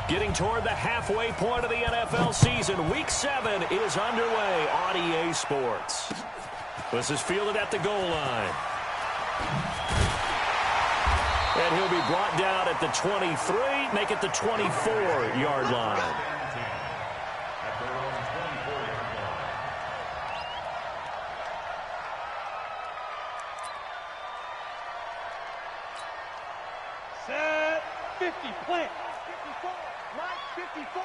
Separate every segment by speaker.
Speaker 1: Getting toward the halfway point of the NFL season. Week 7 is underway on EA Sports. This is fielded at the goal line. And he'll be brought down at the 23, make it the 24-yard line.
Speaker 2: Set 50, plant. 54, right, 54.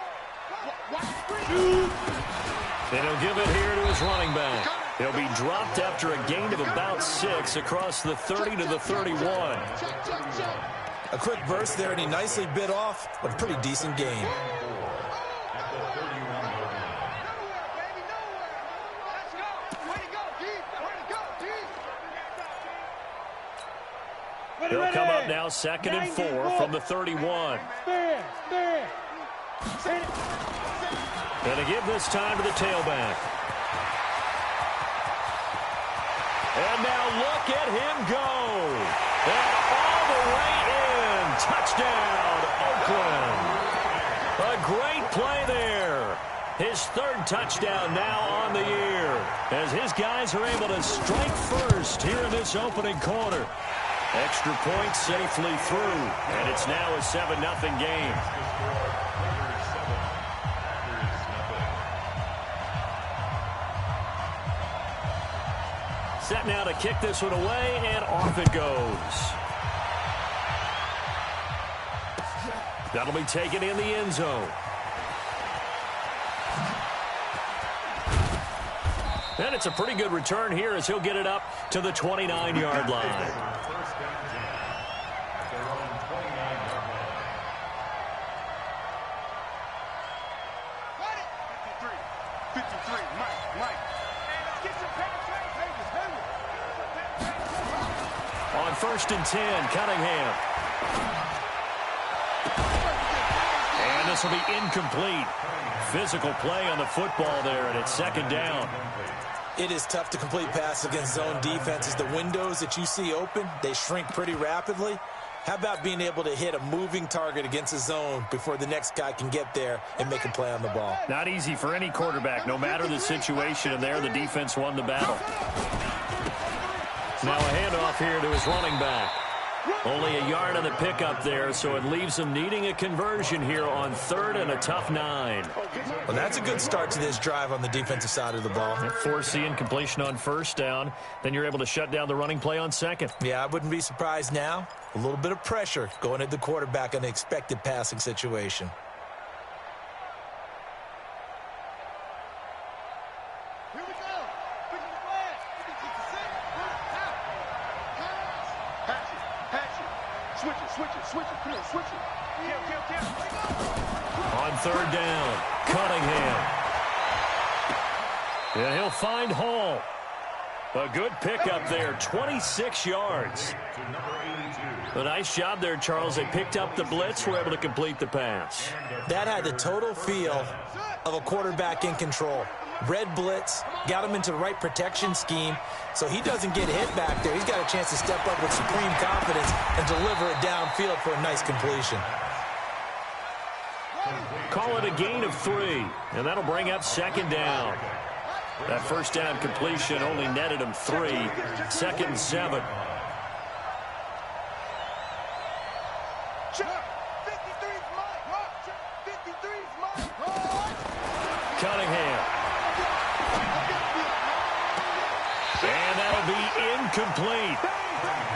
Speaker 1: And he'll give it here to his running back. He'll be dropped after a gain of about 6 across the 30 to the 31.
Speaker 3: A quick burst there, and he nicely bit off, but a pretty decent gain.
Speaker 1: He'll come up now 2nd and 4 from the 31. And to give this time to the tailback. And now look at him go. And all the way in. Touchdown, Oakland. A great play there. His 3rd touchdown now on the year, as his guys are able to strike first here in this opening quarter. Extra point safely through, and it's now a 7-0 game. Set now to kick this one away, and off it goes. That'll be taken in the end zone. And it's a pretty good return here as he'll get it up to the 29-yard line. On 1st and 10, Cunningham. And this will be incomplete. Physical play on the football there, and it's 2nd down.
Speaker 3: It is tough to complete passes against zone defenses. The windows that you see open, they shrink pretty rapidly. How about being able to hit a moving target against a zone before the next guy can get there and make a play on the ball?
Speaker 1: Not easy for any quarterback, no matter the situation, and there the defense won the battle. Now a handoff here to his running back. Only a yard on the pickup there, so it leaves him needing a conversion here on 3rd and a tough 9.
Speaker 3: Well, that's a good start to this drive on the defensive side of the ball.
Speaker 1: Forcing completion on 1st down. Then you're able to shut down the running play on 2nd.
Speaker 3: Yeah, I wouldn't be surprised now. A little bit of pressure going at the quarterback in the expected passing situation.
Speaker 1: On 3rd down, Cunningham. And he'll find Hall. A good pickup there, 26 yards. A nice job there, Charles. They picked up the blitz, were able to complete the pass.
Speaker 3: That had the total feel of a quarterback in control. Red blitz, got him into the right protection scheme, so he doesn't get hit back there. He's got a chance to step up with supreme confidence and deliver it downfield for a nice completion.
Speaker 1: Call it a gain of 3, and that'll bring up 2nd down. That 1st down completion only netted him 3. 2nd and 7. Cunningham. And that'll be incomplete.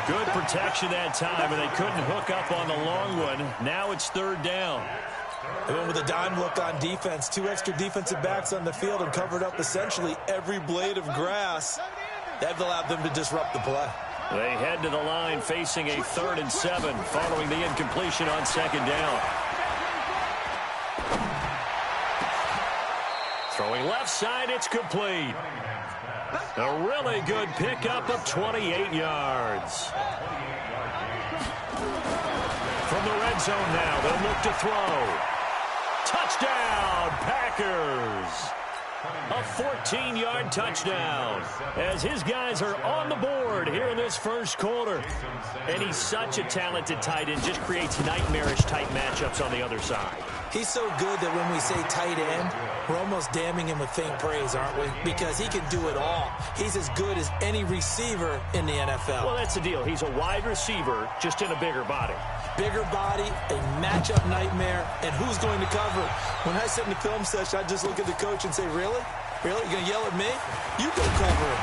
Speaker 1: Good protection that time, and they couldn't hook up on the long one. Now it's 3rd down.
Speaker 3: They went with a dime look on defense. 2 extra defensive backs on the field and covered up essentially every blade of grass. That allowed them to disrupt the play.
Speaker 1: They head to the line facing a 3rd and 7 following the incompletion on 2nd down. Throwing left side, it's complete. A really good pickup of 28 yards. From the red zone now, they'll look to throw. Touchdown, Packers. A 14-yard touchdown as his guys are on the board here in this first quarter. And he's such a talented tight end, just creates nightmarish type matchups on the other side.
Speaker 3: He's so good that when we say tight end, we're almost damning him with faint praise, aren't we? Because he can do it all. He's as good as any receiver in the NFL.
Speaker 1: Well, that's the deal. He's a wide receiver, just in a bigger body.
Speaker 3: Bigger body, a matchup nightmare, and who's going to cover? When I sit in the film session, I just look at the coach and say, really? Really? You're going to yell at me? You go cover him.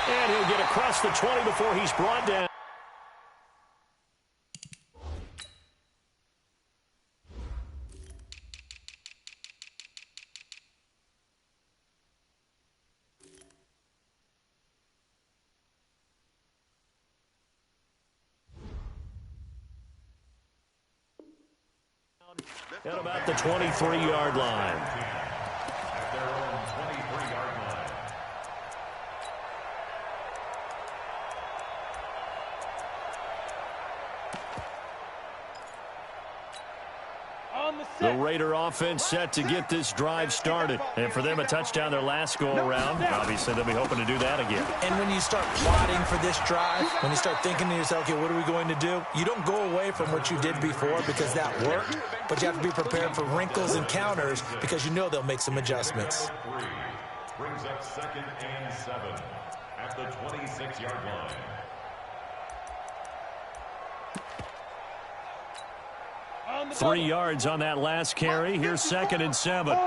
Speaker 1: And he'll get across the 20 before he's brought down. At about the 23-yard line.
Speaker 4: At their own 23-yard line.
Speaker 1: The Raider offense set to get this drive started. And for them, a touchdown their last go-around. Obviously, they'll be hoping to do that again.
Speaker 3: And when you start plotting for this drive, when you start thinking to yourself, okay, what are we going to do? You don't go away from what you did before because that worked, but you have to be prepared for wrinkles and counters because you know they'll make some adjustments.
Speaker 4: Brings up 2nd and 7 at the 26-yard line.
Speaker 1: On 3 yards on that last carry. Here's 2nd and 7.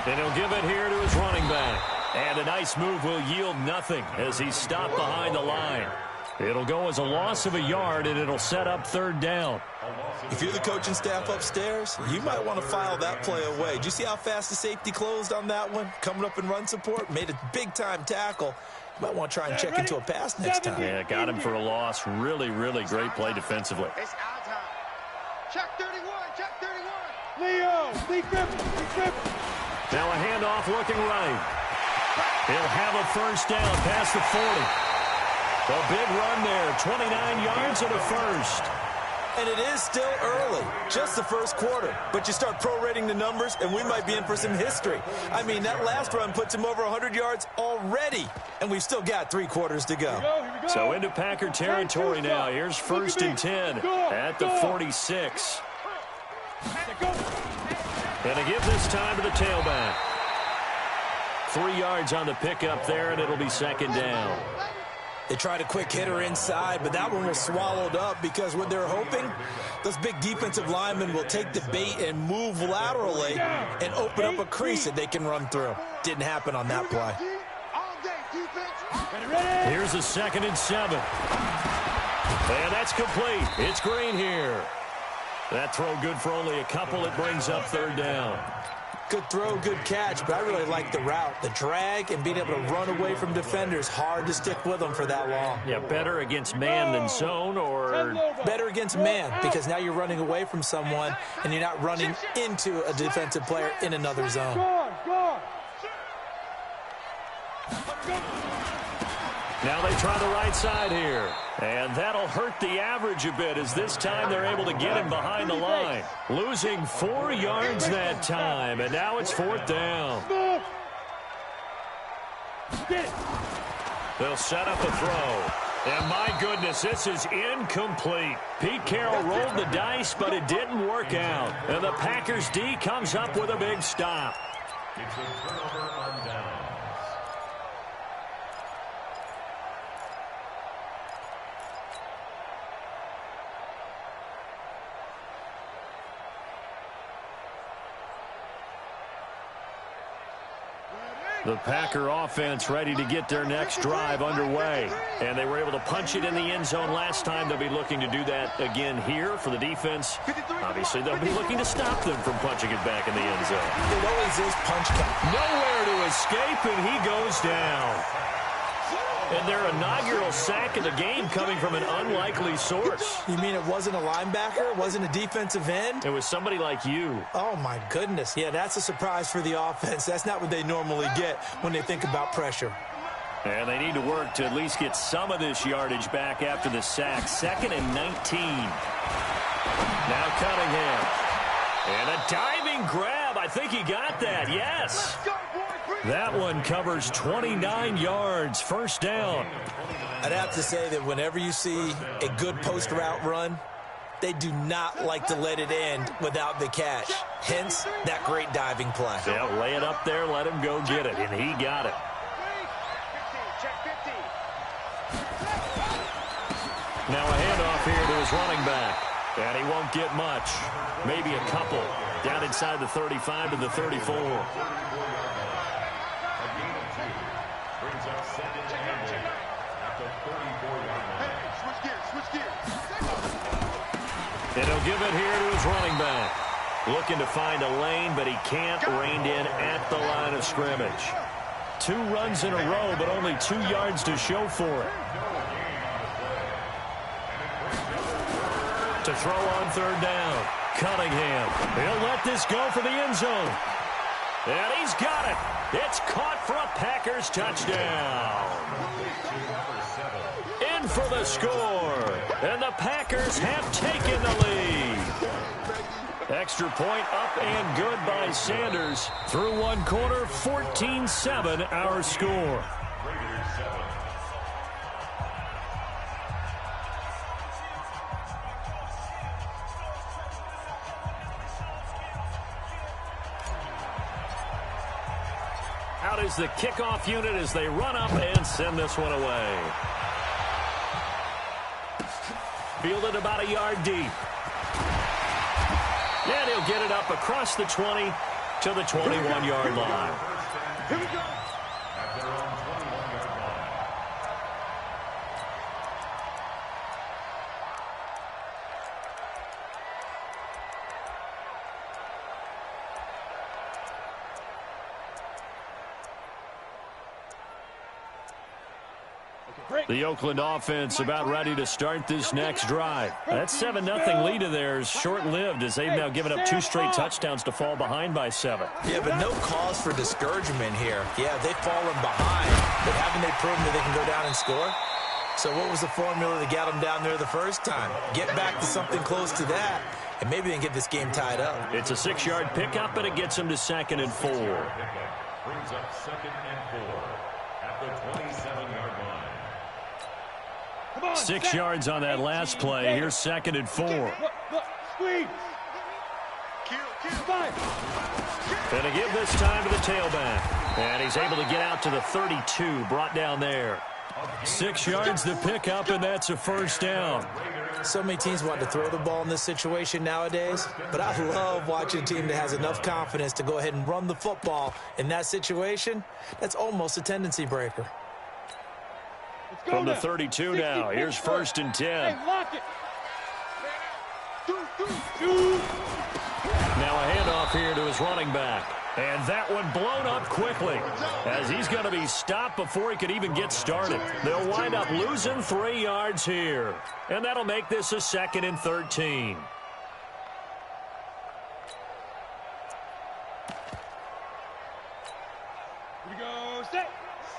Speaker 1: And he'll give it here to his running back. And a nice move will yield nothing as he's stopped behind the line. It'll go as a loss of a yard, and it'll set up 3rd down.
Speaker 3: If you're the coaching staff upstairs, you might want to file that play away. Did you see how fast the safety closed on that one? Coming up in run support, made a big-time tackle. You might want to try and check into a pass next time.
Speaker 1: Yeah, got him for a loss. Really, really great play defensively.
Speaker 2: It's our time. Check 31, check 31. Leo, Lee Griffin.
Speaker 1: Now a handoff looking right. He'll have a 1st down past the 40. A big run there, 29 yards and a 1st.
Speaker 3: And it is still early, just the 1st quarter. But you start prorating the numbers, and we might be in for some history. I mean, that last run puts him over 100 yards already, and we've still got 3 quarters to go.
Speaker 2: Here we go.
Speaker 1: So into Packer territory now. Here's 1st and 10 at the 46. And a give this time to the tailback. 3 yards on the pickup there, and it'll be 2nd down.
Speaker 3: They tried a quick hitter inside, but that one was swallowed up because what they're hoping, those big defensive linemen will take the bait and move laterally and open up a crease that they can run through. Didn't happen on that play.
Speaker 1: Here's a 2nd and 7. And that's complete. It's Green here. That throw good for only a couple. It brings up 3rd down.
Speaker 3: Good throw, good catch, but I really like the route. The drag and being able to run away from defenders, hard to stick with them for that long.
Speaker 1: Yeah, better against man than zone, or
Speaker 3: better against man, because now you're running away from someone and you're not running into a defensive player in another zone.
Speaker 1: Now they try the right side here. And that'll hurt the average a bit as this time they're able to get him behind the line. Losing 4 yards that time, and now it's 4th down. They'll set up a throw. And my goodness, this is incomplete. Pete Carroll rolled the dice, but it didn't work out. And the Packers D comes up with a big stop.
Speaker 4: It's a turnover on downs.
Speaker 1: The Packer offense ready to get their next drive underway. And they were able to punch it in the end zone last time. They'll be looking to do that again here for the defense. Obviously, they'll be looking to stop them from punching it back in the end zone.
Speaker 3: It always is punch count.
Speaker 1: Nowhere to escape, and he goes down. And their inaugural sack of the game coming from an unlikely source.
Speaker 3: You mean it wasn't a linebacker? It wasn't a defensive end?
Speaker 1: It was somebody like you.
Speaker 3: Oh, my goodness. Yeah, that's a surprise for the offense. That's not what they normally get when they think about pressure.
Speaker 1: And they need to work to at least get some of this yardage back after the sack. 2nd and 19. Now Cunningham. And a diving grab. I think he got that. Yes. That one covers 29 yards. 1st down.
Speaker 3: I'd have to say that whenever you see a good post route run, They do not like to let it end without the catch. Hence, that great diving play.
Speaker 1: Yeah, lay it up there, let him go get it, and he got it. Now a handoff here to his running back. And he won't get much. Maybe a couple. Down inside the 35 to the 34. And he'll give it here to his running back. Looking to find a lane, but he can't. Reined in at the line of scrimmage. 2 runs in a row, but only 2 yards to show for it. To throw on third down. Cunningham. He'll let this go for the end zone. And he's got it. It's caught for a Packers touchdown. In for the score. And the Packers have taken the lead. Extra point up and good by Sanders. Through one quarter, 14-7 our score. Out is the kickoff unit as they run up and send this one away. Fielded about a yard deep. And he'll get it up across the 20 to the 21-yard line.
Speaker 2: Here we go.
Speaker 4: At their own 21-yard line.
Speaker 1: The Oakland offense about ready to start this next drive. That 7-0 lead of theirs short-lived as they've now given up 2 straight touchdowns to fall behind by 7.
Speaker 3: Yeah, but no cause for discouragement here. Yeah, they've fallen behind, but haven't they proven that they can go down and score? So what was the formula that got them down there the first time? Get back to something close to that, and maybe they can get this game tied up.
Speaker 1: It's a 6-yard pickup, and it gets them to 2nd and 4.
Speaker 4: Brings up 2nd and 4 at the 27-yard line.
Speaker 1: 6 yards on that last play. Here's 2nd and 4.
Speaker 2: Look, squeeze.
Speaker 1: And to give this time to the tailback. And he's able to get out to the 32, brought down there. 6 yards to pick up, and that's a first down.
Speaker 3: So many teams want to throw the ball in this situation nowadays, but I love watching a team that has enough confidence to go ahead and run the football in that situation. That's almost a tendency breaker.
Speaker 1: From the 32 now. Here's 1st and 10.
Speaker 2: Hey, lock it.
Speaker 1: Now a handoff here to his running back. And that one blown up quickly as he's going to be stopped before he could even get started. They'll wind up losing 3 yards here. And that'll make this a 2nd and 13.
Speaker 2: Here we go. Set.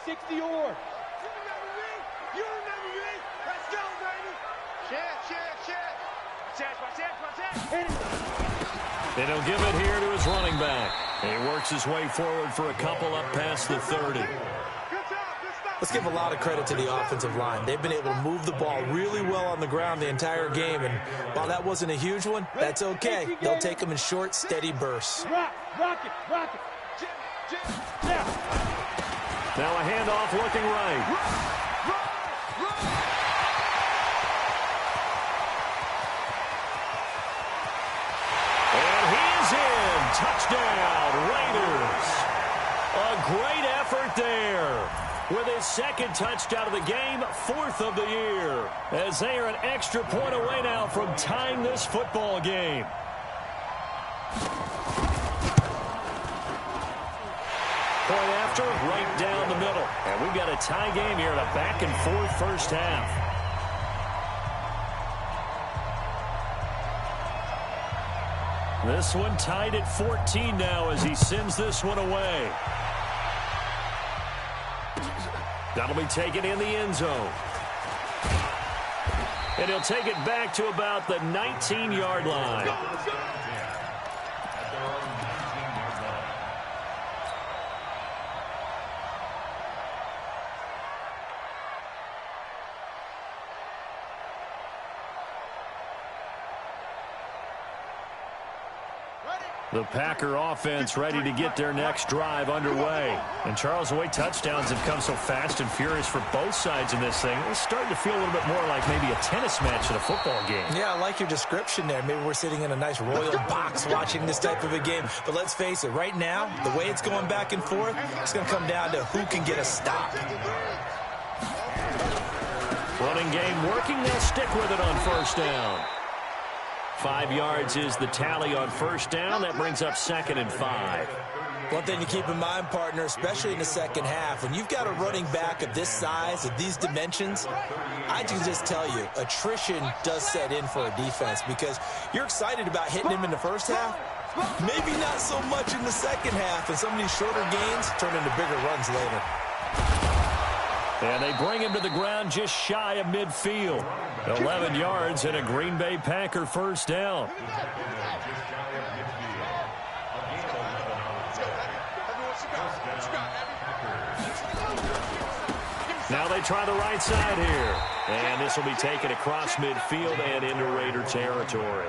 Speaker 2: 60 yards. You remember me? Let's go, baby.
Speaker 1: And he'll give it here to his running back. And he works his way forward for a couple up past the 30.
Speaker 3: Let's give a lot of credit to the offensive line. They've been able to move the ball really well on the ground the entire game. And while that wasn't a huge one, that's okay. They'll take them in short, steady bursts.
Speaker 2: Rock it.
Speaker 1: Now a handoff looking right. Touchdown, Raiders. A great effort there. With his 2nd touchdown of the game, 4th of the year. As they are an extra point away now from tying this football game. Point after, right down the middle. And we've got a tie game here in a back-and-forth first half. This one tied at 14 now as he sends this one away. That'll be taken in the end zone. And he'll take it back to about the 19-yard line. The Packer offense ready to get their next drive underway. And Charles, the way touchdowns have come so fast and furious for both sides in this thing, it's starting to feel a little bit more like maybe a tennis match at a football game.
Speaker 3: Yeah, I like your description there. Maybe we're sitting in a nice royal box watching this type of a game. But let's face it, right now, the way it's going back and forth, it's going to come down to who can get a stop.
Speaker 1: Running game working. They'll stick with it on first down. 5 yards is the tally on first down. That brings up 2nd and 5.
Speaker 3: One thing to keep in mind, partner, especially in the second half, when you've got a running back of this size, of these dimensions, I can just tell you, attrition does set in for a defense because you're excited about hitting him in the first half. Maybe not so much in the second half, and some of these shorter gains turn into bigger runs later.
Speaker 1: And they bring him to the ground just shy of midfield. 11 yards and a Green Bay Packer first down. Now they try the right side here. And this will be taken across midfield and into Raider territory.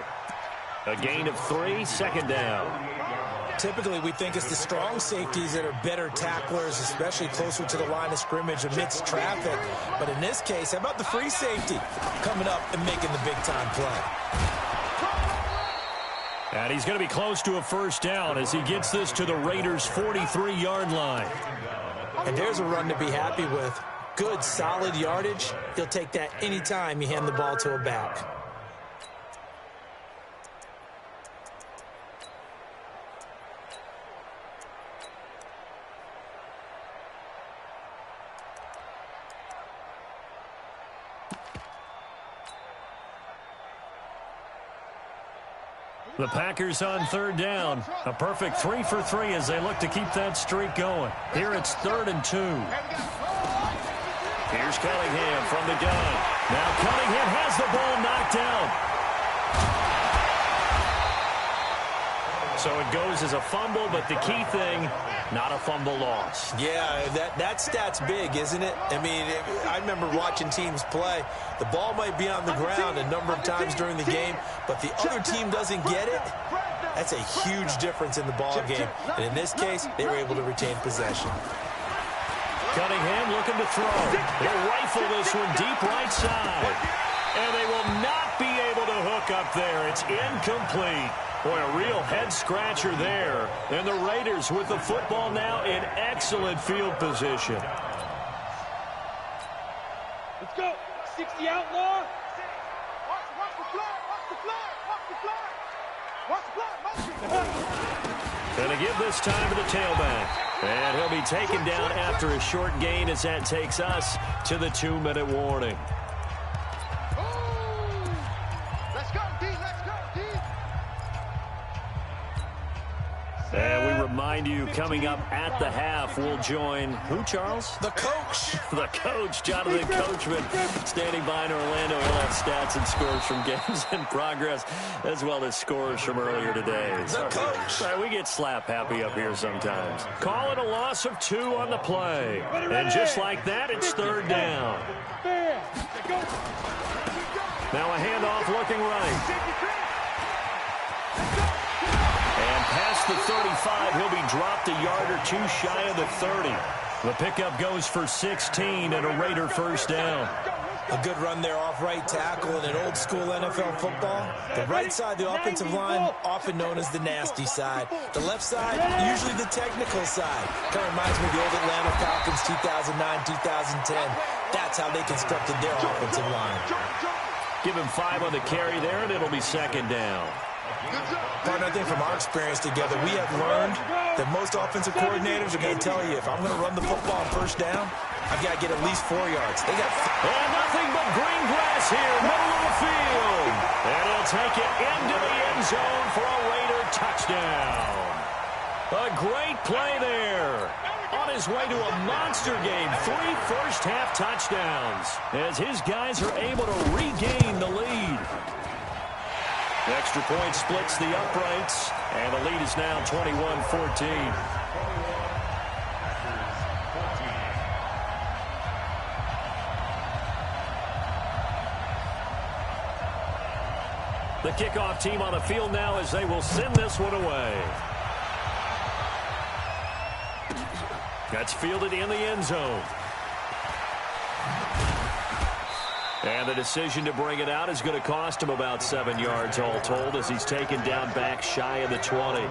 Speaker 1: A gain of 3, 2nd down.
Speaker 3: Typically, we think it's the strong safeties that are better tacklers, especially closer to the line of scrimmage amidst traffic. But in this case, how about the free safety coming up and making the big-time play?
Speaker 1: And he's going to be close to a first down as he gets this to the Raiders' 43-yard line.
Speaker 3: And there's a run to be happy with. Good, solid yardage. He'll take that anytime you hand the ball to a back.
Speaker 1: The Packers on 3rd down. A perfect 3 for 3 as they look to keep that streak going. Here it's 3rd and 2. Here's Cunningham from the gun. Now Cunningham has the ball knocked down. So it goes as a fumble, but the key thing, not a fumble loss.
Speaker 3: Yeah, that stat's big, isn't it? I mean, I remember watching teams play. The ball might be on the ground a number of times during the game, but the other team doesn't get it. That's a huge difference in the ball game. And in this case, they were able to retain possession.
Speaker 1: Cunningham looking to throw. He'll rifle this one deep right side. And they will not be able to hook up there. It's incomplete. Boy, a real head-scratcher there. And the Raiders with the football now in excellent field position.
Speaker 2: Let's go. 60 outlaw. Watch the flag. Watch the flag. Watch the flag. Watch the flag.
Speaker 1: Going to give this time to the tailback. And he'll be taken down after a short gain as that takes us to the 2-minute warning. And we remind you, coming up at the half, we'll join who, Charles?
Speaker 3: The coach.
Speaker 1: The coach, Jonathan Coachman, standing by in Orlando. He'll have stats and scores from games in progress, as well as scores from earlier today.
Speaker 3: The coach.
Speaker 1: Sorry, we get slap happy up here sometimes. Call it a loss of 2 on the play. And just like that, it's 3rd down. Now a handoff looking right. Past the 35, he'll be dropped a yard or 2 shy of the 30. The pickup goes for 16 and a Raider first down.
Speaker 3: A good run there off right tackle in an old-school NFL football. The right side, the offensive line, often known as the nasty side. The left side, usually the technical side. Kind of reminds me of the old Atlanta Falcons 2009-2010. That's how they constructed their offensive line.
Speaker 1: Give him 5 on the carry there, and it'll be 2nd down.
Speaker 3: Partner, I think from our experience together, we have learned that most offensive coordinators are going to tell you, if I'm going to run the football on first down, I've got to get at least 4 yards. They got
Speaker 1: and nothing but green grass here, middle of the field. And he'll take it into the end zone for a Raider touchdown. A great play there. On his way to a monster game, 3 first-half touchdowns, as his guys are able to regain the lead. The extra point splits the uprights, and the lead is now 21-14. The kickoff team on the field now as they will send this one away. That's fielded in the end zone. And the decision to bring it out is going to cost him about 7 yards all told as he's taken down back shy of the 20.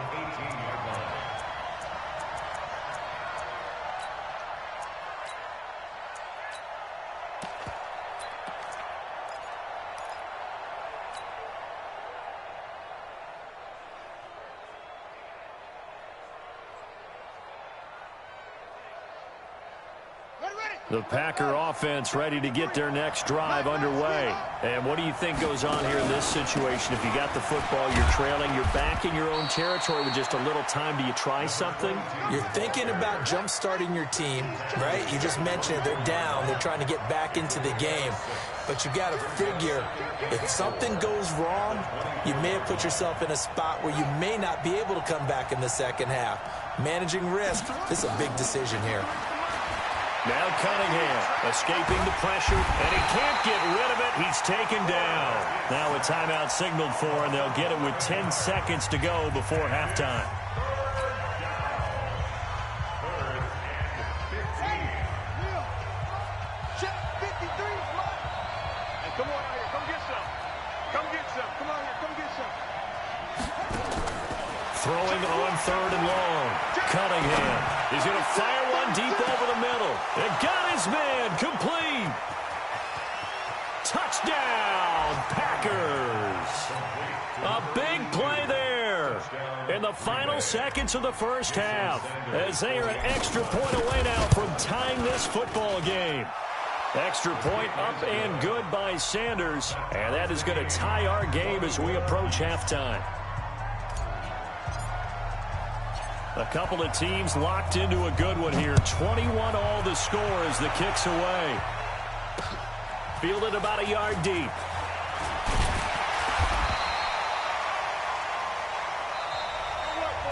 Speaker 1: The Packer offense ready to get their next drive underway. And what do you think goes on here in this situation? If you got the football, you're trailing, you're back in your own territory with just a little time. Do you try something?
Speaker 3: You're thinking about jump-starting your team, right? You just mentioned it. They're down. They're trying to get back into the game. But you got to figure, if something goes wrong, you may have put yourself in a spot where you may not be able to come back in the second half. Managing risk, this is a big decision here.
Speaker 1: Now Cunningham escaping the pressure, and he can't get rid of it. He's taken down. Now a timeout signaled for, and they'll get it with 10 seconds to go before halftime. Throwing on 3rd and long. Cunningham is going to fire one deep over the middle. It got his man complete. Touchdown, Packers. A big play there in the final seconds of the first half as they are an extra point away now from tying this football game. Extra point up and good by Sanders, and that is going to tie our game as we approach halftime. A couple of teams locked into a good one here. 21 all the score as the kick's away. Fielded about a yard deep.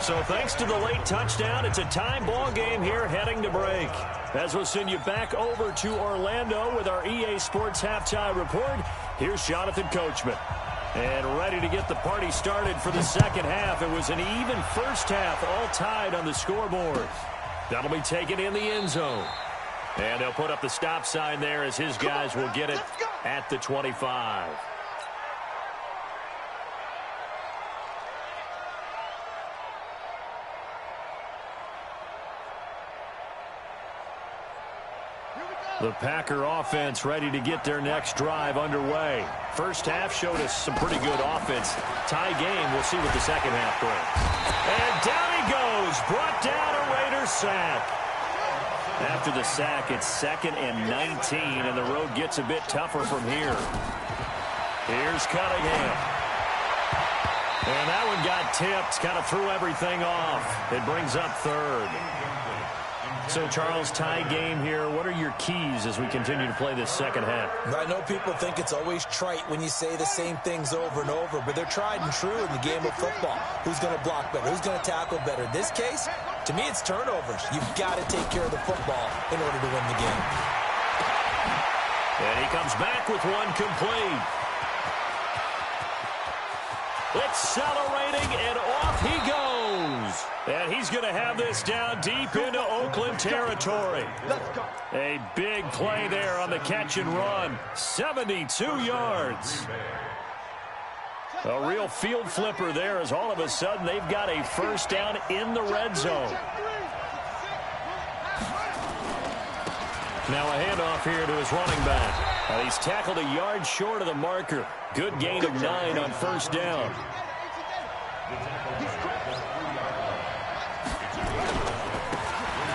Speaker 1: So thanks to the late touchdown, it's a tie ball game here heading to break. As we'll send you back over to Orlando with our EA Sports Halftime Report, here's Jonathan Coachman. And ready to get the party started for the second half. It was an even first half, all tied on the scoreboard. That'll be taken in the end zone. And they'll put up the stop sign there as his guys will get it at the 25. The Packer offense ready to get their next drive underway. First half showed us some pretty good offense. Tie game, we'll see what the second half brings. And down he goes, brought down a Raiders sack. After the sack, it's 2nd and 19, and the road gets a bit tougher from here. Here's Cunningham. And that one got tipped, kind of threw everything off. It brings up 3rd. So, Charles, tie game here. What are your keys as we continue to play this second half?
Speaker 3: I know people think it's always trite when you say the same things over and over, but they're tried and true in the game of football. Who's going to block better? Who's going to tackle better? In this case, to me, it's turnovers. You've got to take care of the football in order to win the game.
Speaker 1: And he comes back with one complete. Accelerating, and off he goes. And he's going to have this down deep into Oakland territory. A big play there on the catch and run. 72 yards. A real field flipper there as all of a sudden they've got a first down in the red zone. Now a handoff here to his running back. He's tackled a yard short of the marker. Good gain of 9 on first down.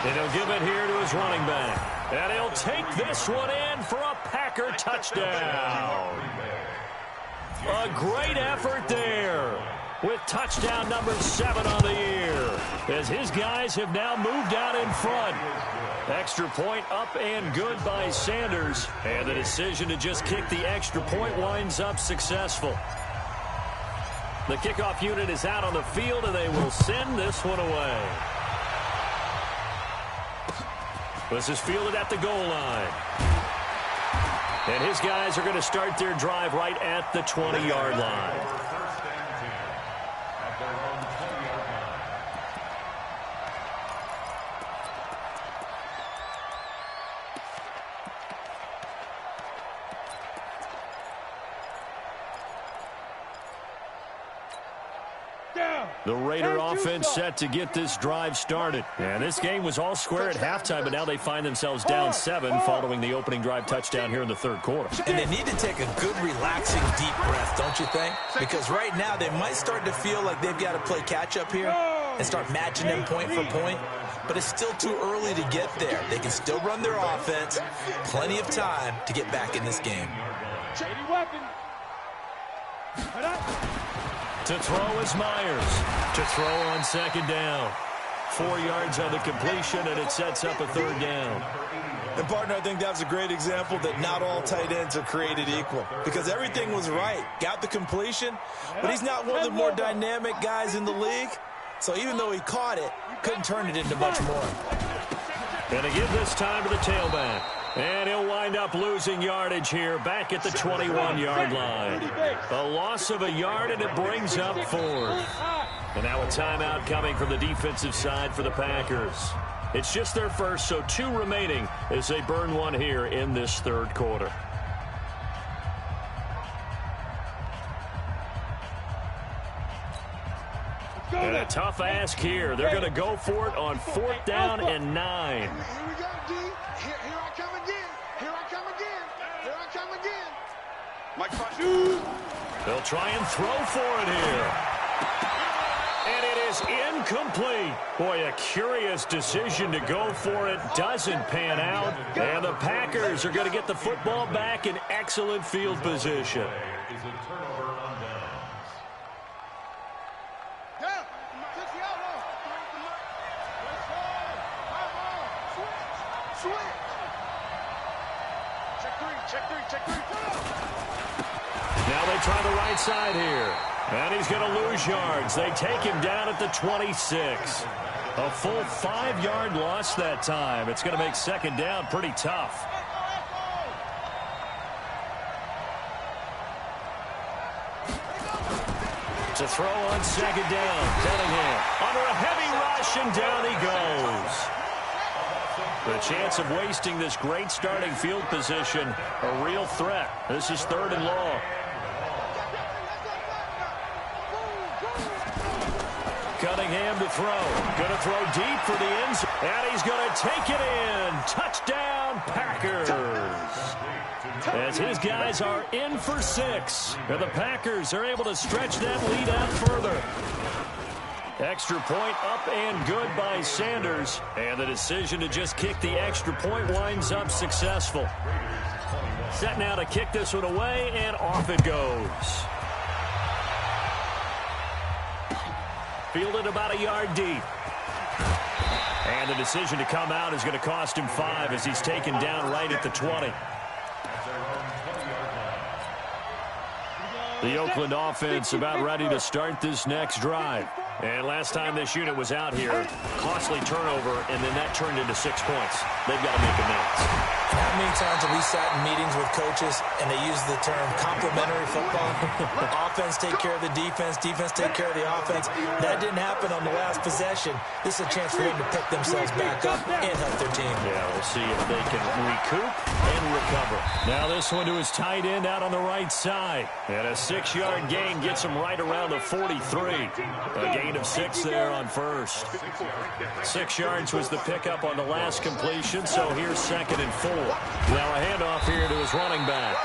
Speaker 1: And he'll give it here to his running back. And he'll take this one in for a Packer touchdown. A great effort there with touchdown number 7 on the year as his guys have now moved out in front. Extra point up and good by Sanders. And the decision to just kick the extra point winds up successful. The kickoff unit is out on the field, and they will send this one away. This is fielded at the goal line. And his guys are going to start their drive right at the 20-yard line.
Speaker 4: First and 10 at their own 20-yard line.
Speaker 1: The Raider offense set to get this drive started. And this game was all square at halftime, but now they find themselves down 7 following the opening drive touchdown here in the third quarter.
Speaker 3: And they need to take a good, relaxing, deep breath, don't you think? Because right now they might start to feel like they've got to play catch-up here and start matching them point for point. But it's still too early to get there. They can still run their offense. Plenty of time to get back in this game.
Speaker 1: To throw is Myers. To throw on second down. 4 yards on the completion, and it sets up a third down.
Speaker 3: And, partner, I think that's a great example that not all tight ends are created equal. Because everything was right. Got the completion, but he's not one of the more dynamic guys in the league. So even though he caught it, couldn't turn it into much more.
Speaker 1: And to give this time to the tailback. And he'll wind up losing yardage here back at the 21-yard line. A loss of a yard, and it brings up 4th. And now a timeout coming from the defensive side for the Packers. It's just their first, so 2 remaining as they burn one here in this third quarter. And a tough ask here. They're going to go for it on 4th down and 9.
Speaker 2: Here we go, D. Here I come again. Here I come again. Here I come again. Mike
Speaker 1: They'll try and throw for it here. And it is incomplete. Boy, a curious decision to go for it. Doesn't pan out. And the Packers are going to get the football back in excellent field position.
Speaker 4: Is a turnover on downs.
Speaker 2: Check three.
Speaker 1: Now they try the right side here. And he's going to lose yards. They take him down at the 26. A full 5-yard loss that time. It's going to make second down pretty tough. To throw on second down. Cunningham under a heavy rush, and down he goes. The chance of wasting this great starting field position, a real threat. This is 3rd and long. Cunningham to throw. Going to throw deep for the end zone. And he's going to take it in. Touchdown, Packers. As his guys are in for 6. And the Packers are able to stretch that lead out further. Extra point up and good by Sanders. And the decision to just kick the extra point winds up successful. Set now to kick this one away, and off it goes. Fielded about a yard deep. And the decision to come out is going to cost him 5 as he's taken down right at the 20. The Oakland offense about ready to start this next drive. And last time this unit was out here, costly turnover, and then that turned into 6 points. They've got to make amends.
Speaker 3: How many times have we sat in meetings with coaches and they use the term complementary football? Offense take care of the defense, defense take care of the offense. That didn't happen on the last possession. This is a chance for them to pick themselves back up and help their team.
Speaker 1: Yeah, we'll see if they can recoup and recover. Now this one to his tight end out on the right side. And a 6-yard gain gets him right around the 43. A gain of 6 there on first. 6 yards was the pickup on the last completion, so here's 2nd and 4. Now a handoff here to his running back.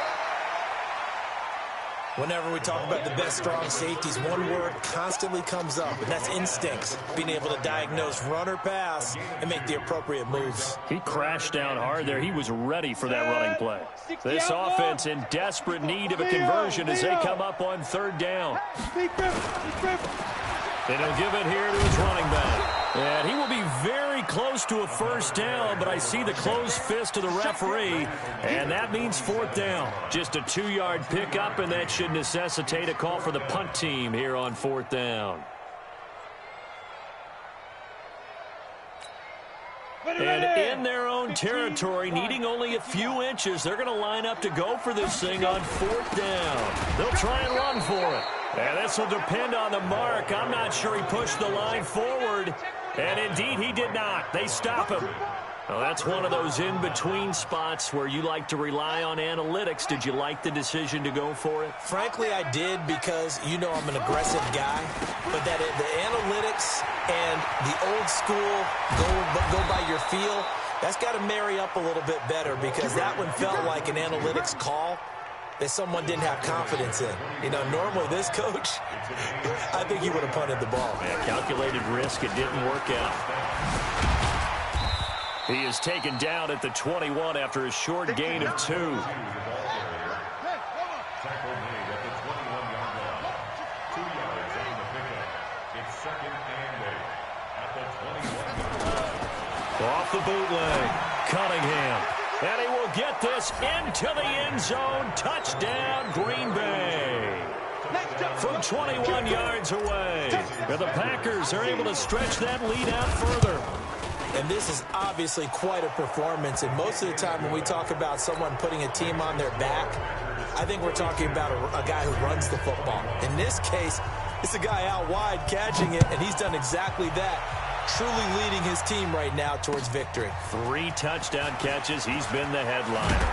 Speaker 3: Whenever we talk about the best strong safeties, one word constantly comes up, and that's instincts. Being able to diagnose run or pass and make the appropriate moves.
Speaker 1: He crashed down hard there. He was ready for that running play. This offense in desperate need of a conversion as they come up on 3rd down. And he'll give it here to his running back. And he will be very close to a 1st down, but I see the closed fist of the referee, and that means 4th down. Just a 2-yard pickup, and that should necessitate a call for the punt team here on 4th down. And in their own territory, needing only a few inches. They're going to line up to go for this thing on 4th down. They'll try and run for it. And this will depend on the mark. I'm not sure he pushed the line forward. And indeed, he did not. They stop him. Well, that's one of those in-between spots where you like to rely on analytics. Did you like the decision to go for it?
Speaker 3: Frankly, I did, because you know I'm an aggressive guy. But that the analytics and the old school go by your feel, that's got to marry up a little bit better, because that one felt like an analytics call that someone didn't have confidence in. You know, normally this coach, I think he would have punted the ball.
Speaker 1: Yeah, calculated risk. It didn't work out. He is taken down at the 21 after a short gain of 2.
Speaker 4: Tackle made at the 21-yard line. 2 yards on the pickup. It's 2nd and 8 at the 21-yard line.
Speaker 1: Off the bootleg. Cunningham. And he will get this into the end zone. Touchdown, Green Bay. From 21 yards away. And the Packers are able to stretch that lead out further.
Speaker 3: And this is obviously quite a performance. And most of the time when we talk about someone putting a team on their back, I think we're talking about a guy who runs the football. In this case, it's a guy out wide catching it, and he's done exactly that, truly leading his team right now towards victory.
Speaker 1: 3 touchdown catches. He's been the headliner.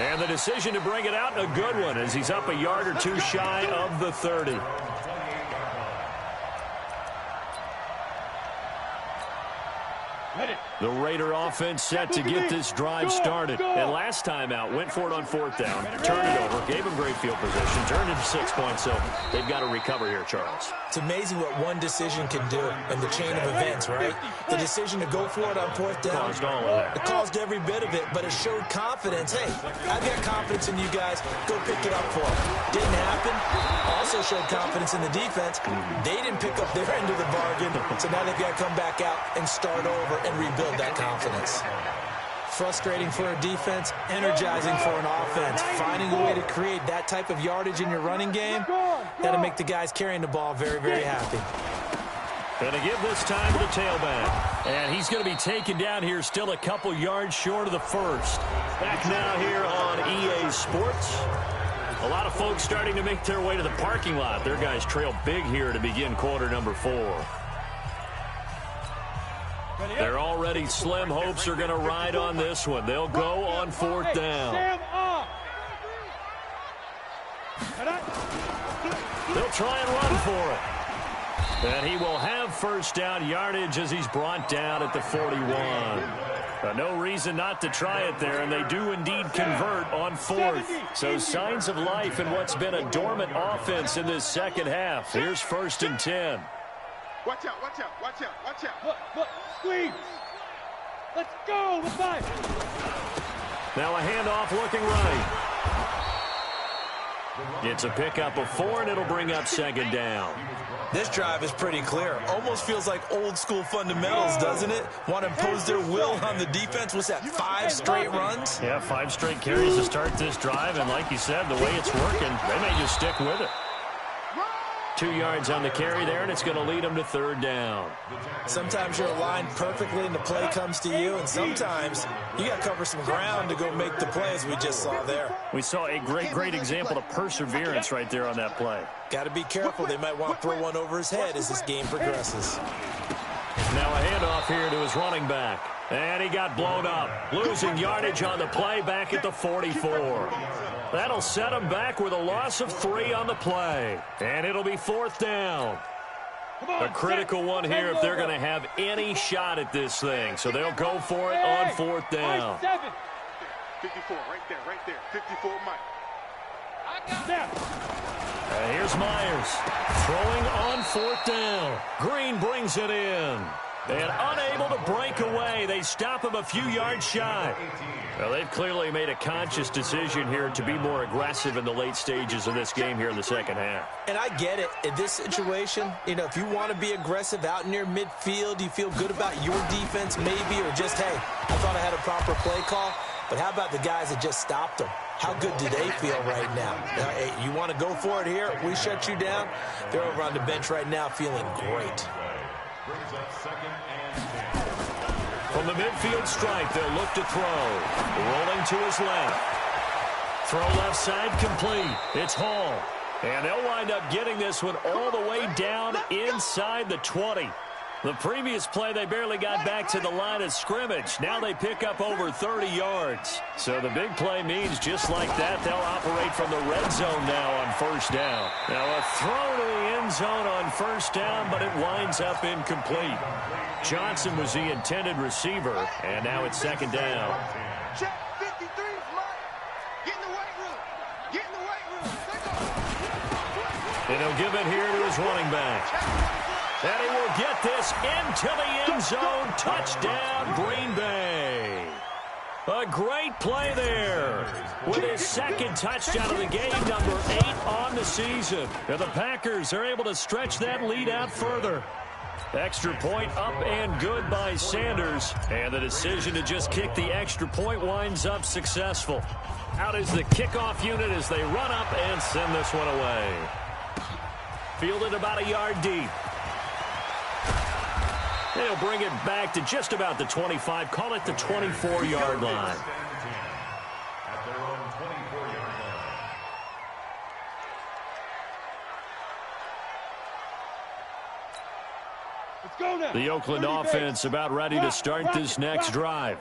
Speaker 1: And the decision to bring it out, a good one, as he's up a yard or 2 shy of the 30. The Raider offense set to get this drive started. And last time out, went for it on 4th down, turned it over, gave him great field position, turned it to 6 points, so they've got to recover here, Charles.
Speaker 3: It's amazing what one decision can do in the chain of events, right? The decision to go for it on 4th down.
Speaker 1: Caused all of that.
Speaker 3: It caused every bit of it, but it showed confidence. Hey, I've got confidence in you guys. Go pick it up for them. Didn't happen. Also showed confidence in the defense. They didn't pick up their end of the bargain, so now they've got to come back out and start over and rebuild that confidence. Frustrating for a defense, energizing for an offense. Finding a way to create that type of yardage in your running game, that'll make the guys carrying the ball very, very happy.
Speaker 1: Going to give this time to the tailback. And he's going to be taken down here still a couple yards short of the first. Back now here on EA Sports. A lot of folks starting to make their way to the parking lot. Their guys trail big here to begin quarter number 4. They're already slim hopes are going to ride on this one. They'll go on 4th down. They'll try and run for it. And he will have first down yardage as he's brought down at the 41. No reason not to try it there, and they do indeed convert on 4th. So signs of life in what's been a dormant offense in this second half. Here's 1st and 10.
Speaker 2: Watch out, watch out, watch out, watch out. Look, squeeze. Let's go, with 5.
Speaker 1: Now a handoff looking right. It's a pickup of 4, and it'll bring up 2nd down.
Speaker 3: This drive is pretty clear. Almost feels like old school fundamentals, doesn't it? Want to impose their will on the defense. What's that, 5 straight runs?
Speaker 1: Yeah, 5 straight carries to start this drive, and like you said, the way it's working, they may just stick with it. 2 yards on the carry there, and it's going to lead them to 3rd down.
Speaker 3: Sometimes you're aligned perfectly and the play comes to you, and sometimes you got to cover some ground to go make the play, as we just saw there.
Speaker 1: We saw a great example of perseverance right there on that play.
Speaker 3: Got to be careful. They might want to throw one over his head as this game progresses.
Speaker 1: Now a handoff here to his running back. And he got blown up. Losing yardage on the play back at the 44. That'll set him back with a loss of 3 on the play. And it'll be 4th down. A critical one here if they're going to have any shot at this thing. So they'll go for it on 4th down.
Speaker 2: 54, right there. 54, Mike.
Speaker 1: Here's Myers. Throwing on 4th down. Green brings it in. And unable to break away. They stop him a few yards shy. Well, they've clearly made a conscious decision here to be more aggressive in the late stages of this game here in the second half.
Speaker 3: And I get it. In this situation, you know, if you want to be aggressive out near midfield, you feel good about your defense maybe, or just, hey, I thought I had a proper play call. But how about the guys that just stopped them? How good do they feel right now? Hey, you want to go for it here? We shut you down. They're over on the bench right now feeling great.
Speaker 4: Brings up 2nd and 10.
Speaker 1: From the midfield stripe, they'll look to throw. Rolling to his left. Throw left side complete. It's Hall. And they'll wind up getting this one all the way down inside the 20. The previous play, they barely got back to the line of scrimmage. Now they pick up over 30 yards. So the big play means just like that, they'll operate from the red zone now on first down. Now a throw to the end zone on first down, but it winds up incomplete. Johnson was the intended receiver, and now it's second down.
Speaker 2: Check 53, Mike. Get in the weight room. Get in the weight room.
Speaker 1: And he'll give it here to his running back. And he will get this into the end zone. Touchdown, Green Bay. A great play there with his second touchdown of the game, number 8 on the season. And the Packers are able to stretch that lead out further. Extra point up and good by Sanders. And the decision to just kick the extra point winds up successful. Out is the kickoff unit as they run up and send this one away. Fielded about a yard deep. They'll bring it back to just about the 25. Call it the 24-yard line.
Speaker 4: At their own 24-yard line.
Speaker 2: Let's go now.
Speaker 1: The Oakland offense about ready to start this next drive.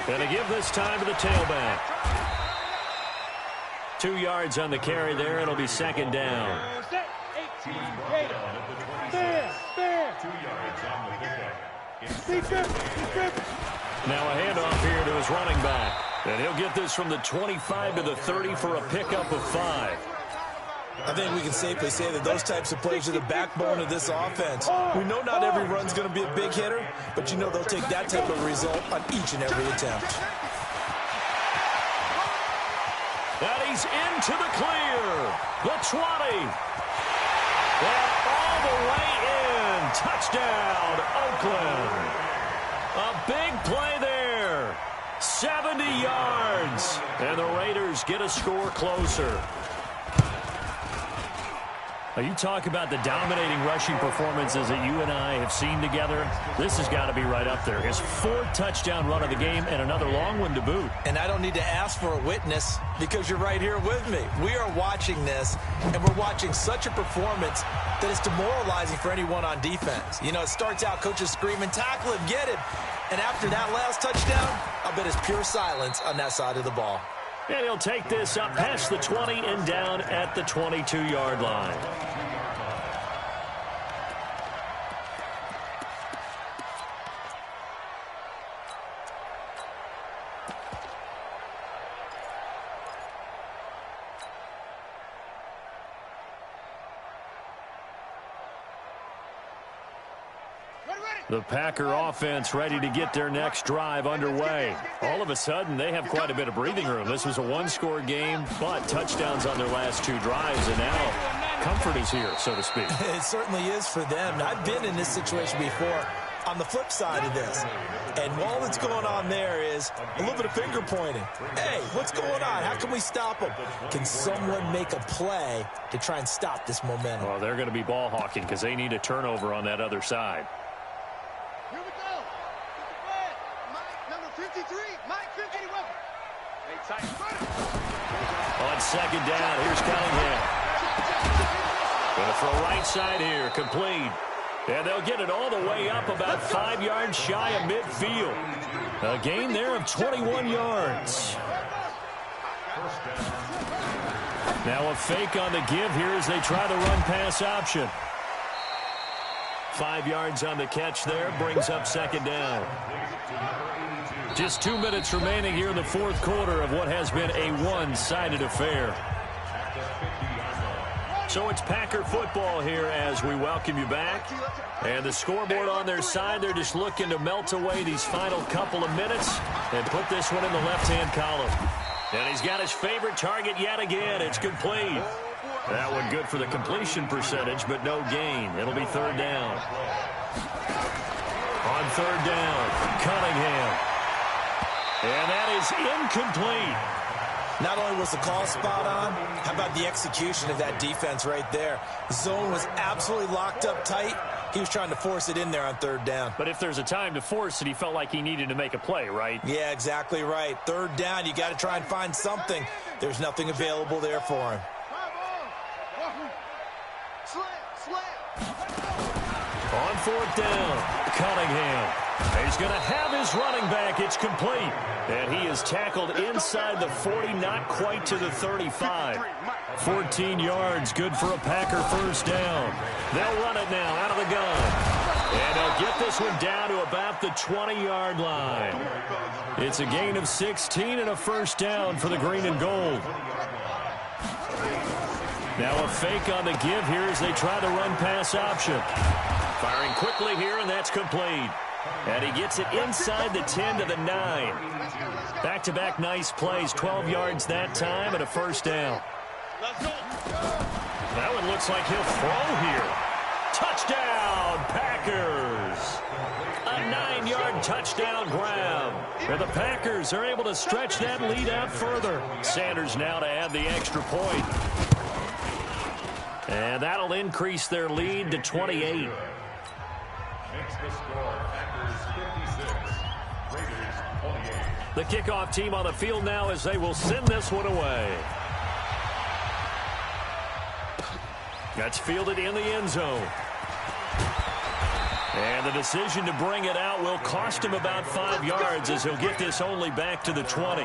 Speaker 1: And they give this time to the tailback. 2 yards on the carry there. It'll be second down.
Speaker 2: 18
Speaker 4: Fair. 2 yards on the pickup.
Speaker 1: Now a handoff here to his running back. And he'll get this from the 25 to the 30 for a pickup of 5.
Speaker 3: I think we can safely say that those types of plays are the backbone of this offense. We know not every run's going to be a big hitter, but you know they'll take that type of result on each and every attempt.
Speaker 1: And he's into the clear. The 20. And all the way in. Touchdown, Oakland. A big play there. 70 yards. And the Raiders get a score closer. Now, you talk about the dominating rushing performances that you and I have seen together. This has got to be right up there. His 4th touchdown run of the game and another long one to boot.
Speaker 3: And I don't need to ask for a witness because you're right here with me. We are watching this, and we're watching such a performance that it's demoralizing for anyone on defense. You know, it starts out coaches screaming, tackle him, get him. And after that last touchdown, I bet it's pure silence on that side of the ball.
Speaker 1: And he'll take this up past the 20 and down at the 22-yard line. The Packer offense ready to get their next drive underway. All of a sudden, they have quite a bit of breathing room. This was a one-score game, but touchdowns on their last 2 drives, and now comfort is here, so to speak.
Speaker 3: It certainly is for them. I've been in this situation before on the flip side of this. And all that's going on there is a little bit of finger pointing. Hey, what's going on? How can we stop them? Can someone make a play to try and stop this momentum?
Speaker 1: Well, they're going to be ball hawking because they need a turnover on that other side.
Speaker 2: Here we go. Mike, number 53. Mike, 50 weapon.
Speaker 1: On second down, here's Cunningham. Going to throw right side here, complete. And they'll get it all the way up about 5 yards shy of midfield. A gain there of 21 yards. Now a fake on the give here as they try the run-pass option. 5 yards on the catch there, brings up second down. Just 2 minutes remaining here in the 4th quarter of what has been a one-sided affair. So it's Packer football here as we welcome you back. And the scoreboard on their side, they're just looking to melt away these final couple of minutes and put this one in the left-hand column. And he's got his favorite target yet again. It's complete. That one good for the completion percentage, but no gain. It'll be third down. On third down, Cunningham. And that is incomplete.
Speaker 3: Not only was the call spot on, how about the execution of that defense right there? Zone was absolutely locked up tight, He was trying to force it in there on third down.
Speaker 1: But if there's a time to force it, he felt like he needed to make a play, right?
Speaker 3: Yeah, exactly right. Third down, you got to try and find something. There's nothing available there for him.
Speaker 1: On fourth down, Cunningham. He's going to have his running back. It's complete. And he is tackled inside the 40, not quite to the 35. 14 yards, good for a Packer first down. They'll run it now out of the gun. And they'll get this one down to about the 20-yard line. It's a gain of 16 and a first down for the green and gold. Now a fake on the give here as they try the run-pass option. Firing quickly here, and that's complete. And he gets it inside the 10 to the 9. Back-to-back nice plays, 12 yards that time and a first down. That one looks like he'll throw here. Touchdown, Packers! A 9-yard touchdown grab. And the Packers are able to stretch that lead out further. Sanders now to add the extra point. And that'll increase their lead to 28.
Speaker 4: Makes the score Packers 56, Raiders 28.
Speaker 1: The kickoff team on the field now as they will send this one away. That's fielded in the end zone. And the decision to bring it out will cost him about 5 yards as he'll get this only back to the 20.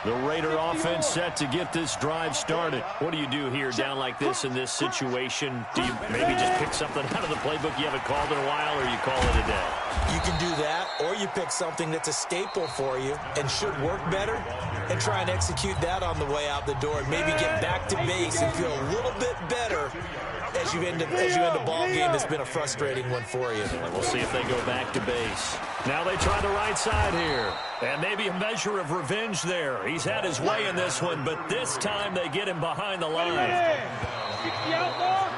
Speaker 1: The Raider offense set to get this drive started. What do you do here down like this in this situation? Do you maybe just pick something out of the playbook you haven't called in a while, or you call it a day?
Speaker 3: You can do that, or you pick something that's a staple for you and should work better and try and execute that on the way out the door and maybe get back to base and feel a little bit better as you end a ball game that's been a frustrating one for you.
Speaker 1: We'll see if they go back to base. Now they try the right side here. And maybe a measure of revenge there. He's had his way in this one, but this time they get him behind the line.
Speaker 2: 60 outlaw.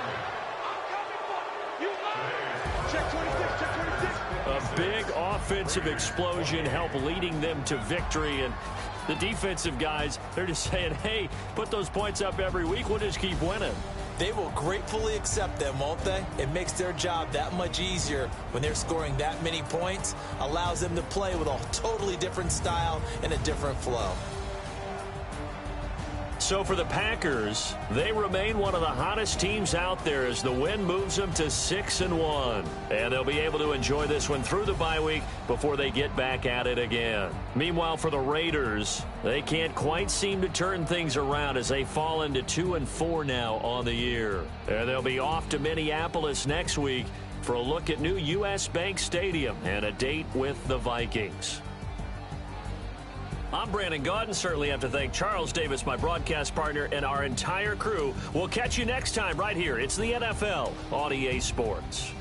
Speaker 2: Check 26, check 26.
Speaker 1: A big offensive explosion helped leading them to victory. And the defensive guys, they're just saying, hey, put those points up every week. We'll just keep winning.
Speaker 3: They will gratefully accept them, won't they? It makes their job that much easier when they're scoring that many points. Allows them to play with a totally different style and a different flow.
Speaker 1: So for the Packers, they remain one of the hottest teams out there as the win moves them to 6-1. And they'll be able to enjoy this one through the bye week before they get back at it again. Meanwhile, for the Raiders, they can't quite seem to turn things around as they fall into 2-4 now on the year. And they'll be off to Minneapolis next week for a look at new U.S. Bank Stadium and a date with the Vikings. I'm Brandon Gaudin. Certainly have to thank Charles Davis, my broadcast partner, and our entire crew. We'll catch you next time right here. It's the NFL on EA Sports.